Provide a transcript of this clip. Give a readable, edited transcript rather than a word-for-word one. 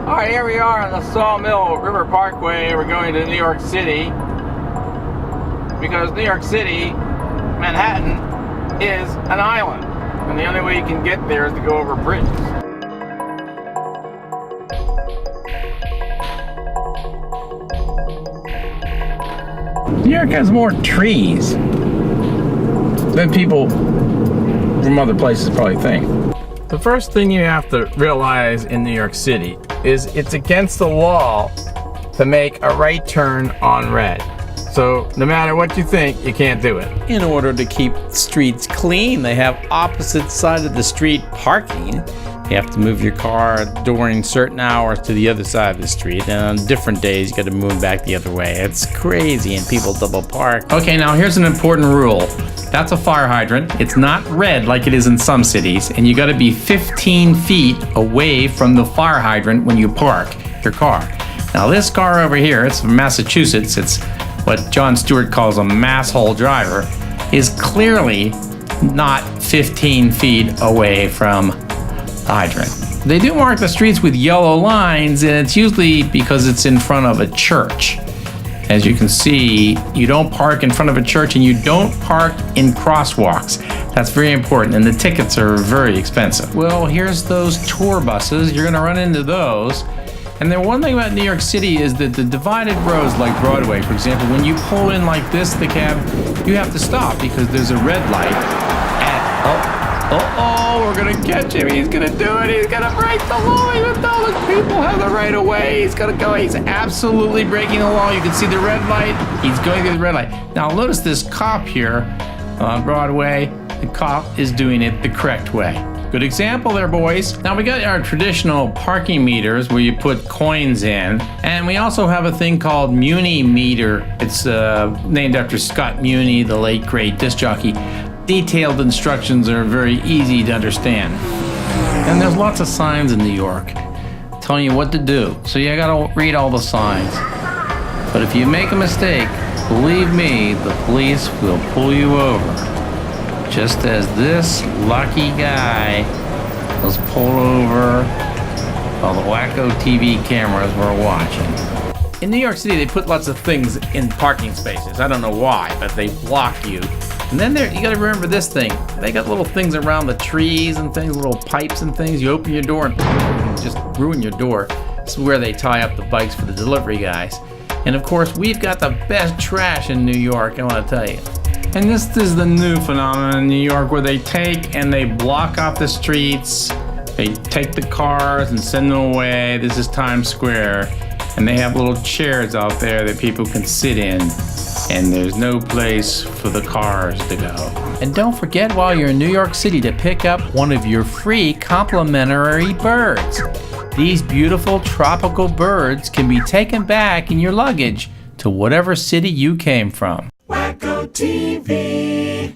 Alright, here we are on the Sawmill River Parkway. We're going to New York City because New York City, Manhattan, is an island, and the only way you can get there is to go over bridges. New York has more trees than people from other places probably think. The first thing you have to realize in New York City is it's against the law to make a right turn on red. So no matter what you think, you can't do it. In order to keep streets clean, they have opposite side of the street parking. You have to move your car during certain hours to the other side of the street, and on different days you got to move back the other way. It's crazy, and people double park. Okay, now here's an important rule. That's a fire hydrant. It's not red like it is in some cities, and you got to be 15 feet away from the fire hydrant when you park your car. Now this car over here, it's from Massachusetts. It's what John Stewart calls a masshole driver, is clearly not 15 feet away from hydrant. They do mark the streets with yellow lines, and it's usually because it's in front of a church. As you can see, you don't park in front of a church, and you don't park in crosswalks. That's very important, and the tickets are very expensive. Well, here's those tour buses. You're gonna run into those. And then one thing about New York City is that the divided roads like Broadway, for example, when you pull in like this, the cab, you have to stop because there's a red light at, we're gonna catch him. He's gonna do it. He's gonna break the law even though the people have the right of way. He's gonna go. He's absolutely breaking the law. You can see the red light. He's going through the red light. Now notice this cop here on Broadway. The cop is doing it the correct way. Good example there, boys. Now we got our traditional parking meters where you put coins in, and we also have a thing called Muni meter. It's named after Scott Muni, the late great disc jockey. Detailed instructions are very easy to understand. And there's lots of signs in New York telling you what to do, so you gotta read all the signs. But if you make a mistake, believe me, the police will pull you over. Just as this lucky guy was pulled over while the Whacko-Tv cameras were watching. In New York City, they put lots of things in parking spaces. I don't know why, but they block you. And then you gotta remember this thing. They got little things around the trees and things, little pipes and things. You open your door and just ruin your door. This is where they tie up the bikes for the delivery guys. And of course, we've got the best trash in New York, I wanna tell you. And this is the new phenomenon in New York where they take and they block off the streets. They take the cars and send them away. This is Times Square. And they have little chairs out there that people can sit in. And there's no place for the cars to go. And don't forget while you're in New York City to pick up one of your free complimentary birds. These beautiful tropical birds can be taken back in your luggage to whatever city you came from. Whacko-Tv.